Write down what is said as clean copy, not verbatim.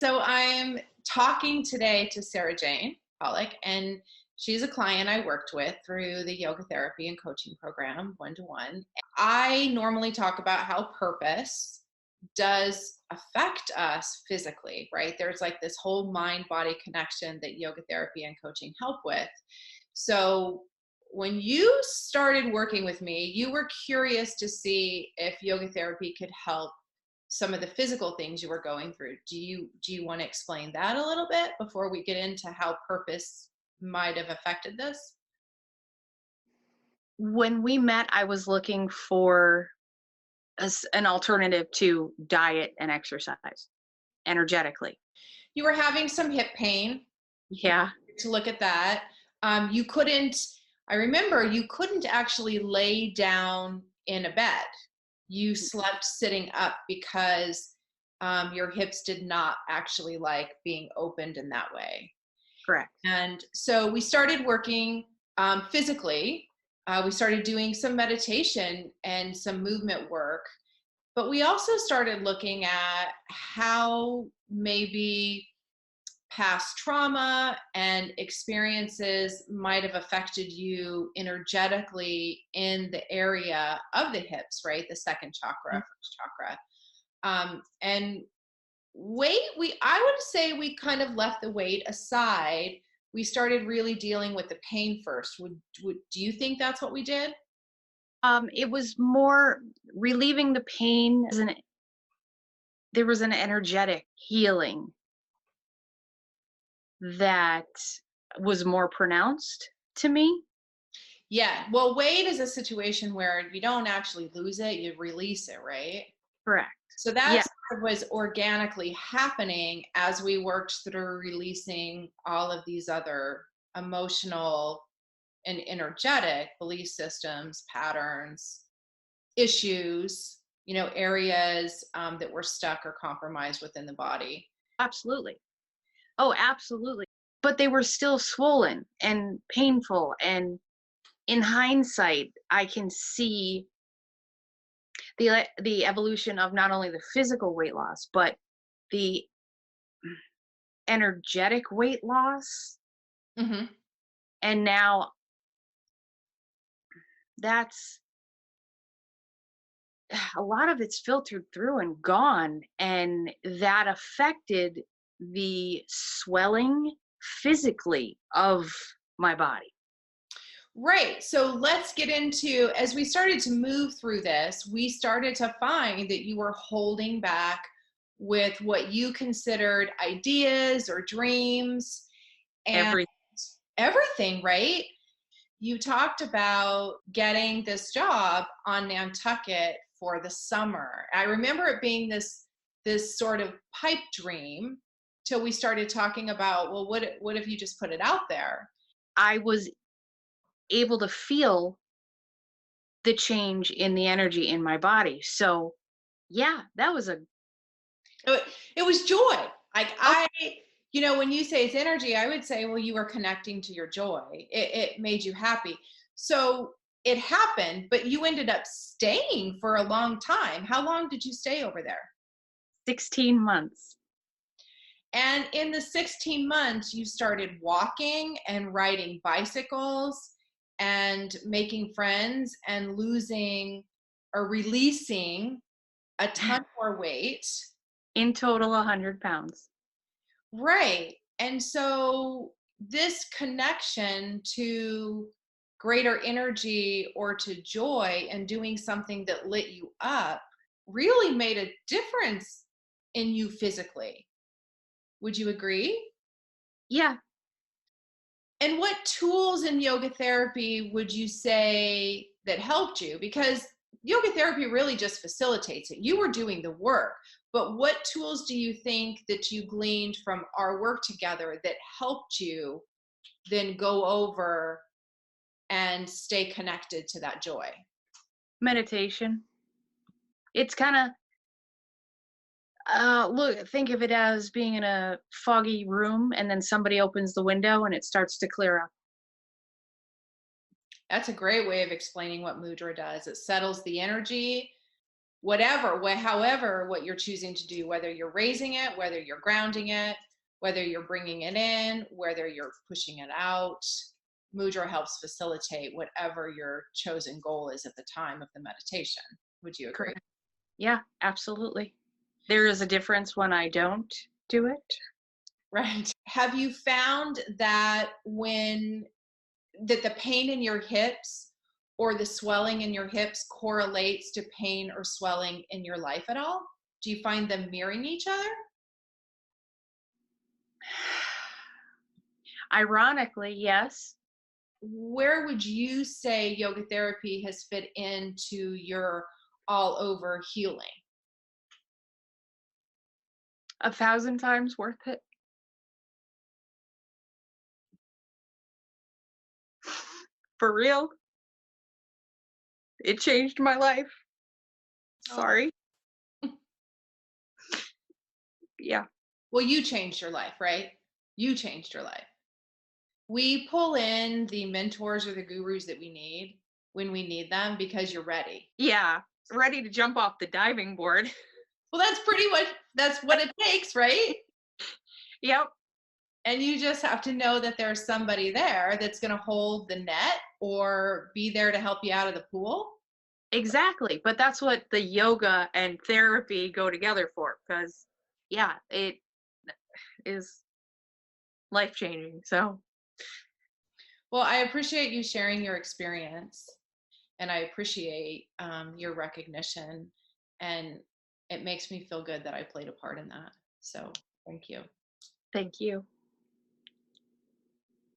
So I'm talking today to Sarah Jane Pollock, and she's a client I worked with through the yoga therapy and coaching program, one to one. I normally talk about how purpose does affect us physically, right? There's like this whole mind body connection that yoga therapy and coaching help with. So when you started working with me, you were curious to see if yoga therapy could help some of the physical things you were going through. Do you want to explain that a little bit before we get into how purpose might have affected this? When we met, I was looking for an alternative to diet and exercise energetically. You were having some hip pain. Yeah, To look at that, you couldn't. I remember you couldn't actually lay down in a bed. You slept sitting up because your hips did not actually like being opened in that way. correct. And so we started working physically. We started doing some meditation and some movement work, but we also started looking at how maybe past trauma and experiences might have affected you energetically in the area of the hips, right? The second chakra, Mm. first chakra. And weight, I would say we kind of left the weight aside. We started really dealing with the pain first. Would do you think that's what we did? It was more relieving the pain. There was an energetic healing that was more pronounced to me. Yeah. Well, weight is a situation where you don't actually lose it, you release it, right? Correct. So that Yeah, sort of was organically happening as we worked through releasing all of these other emotional and energetic belief systems, patterns, issues, areas that were stuck or compromised within the body. absolutely. Oh, absolutely. But they were still swollen and painful. And in hindsight, I can see the evolution of not only the physical weight loss, but the energetic weight loss. Hmm. And now that's a lot of it's filtered through and gone. And that affected the swelling physically of my body. Right. So let's get into, as we started to move through this, we started to find that you were holding back with what you considered ideas or dreams and Every everything, right? You talked about getting this job on Nantucket for the summer. I remember it being this sort of pipe dream till we started talking about, well, what if you just put it out there? I was able to feel the change in the energy in my body. So, yeah, that was a It was joy. Like oh, when you say it's energy, I would say, well, you were connecting to your joy. It made you happy. So it happened, but you ended up staying for a long time. How long did you stay over there? 16 months. And in the 16 months, you started walking and riding bicycles and making friends and losing or releasing a ton more weight. In total, 100 pounds. Right. And so this connection to greater energy or to joy and doing something that lit you up really made a difference in you physically. Would you agree? Yeah. And what tools in yoga therapy would you say that helped you? Because yoga therapy really just facilitates it. You were doing the work, but what tools do you think that you gleaned from our work together that helped you then go over and stay connected to that joy? Meditation. It's kind of look, think of it as being in a foggy room and then somebody opens the window and it starts to clear up. That's a great way of explaining what mudra does. It settles the energy whatever, however, what you're choosing to do, whether you're raising it, whether you're grounding it, whether you're bringing it in, whether you're pushing it out. Mudra helps facilitate whatever your chosen goal is at the time of the meditation. Would you agree? Correct. Yeah, absolutely. There is a difference when I don't do it. Right. Have you found that the pain in your hips or the swelling in your hips correlates to pain or swelling in your life at all? Do you find them mirroring each other? Ironically, yes. Where would you say yoga therapy has fit into your all over healing? 1,000 times worth it. For real. It changed my life. Sorry. Yeah. Well, you changed your life, right? You changed your life. We pull in the mentors or the gurus that we need when we need them because you're ready. Yeah. Ready to jump off the diving board. Well, that's pretty much that's what it takes, right? Yep. And you just have to know that there's somebody there that's going to hold the net or be there to help you out of the pool. Exactly. But that's what the yoga and therapy go together for. Because, yeah, it is life changing. So, Well, I appreciate you sharing your experience, and I appreciate your recognition, and it makes me feel good that I played a part in that. So thank you. thank you.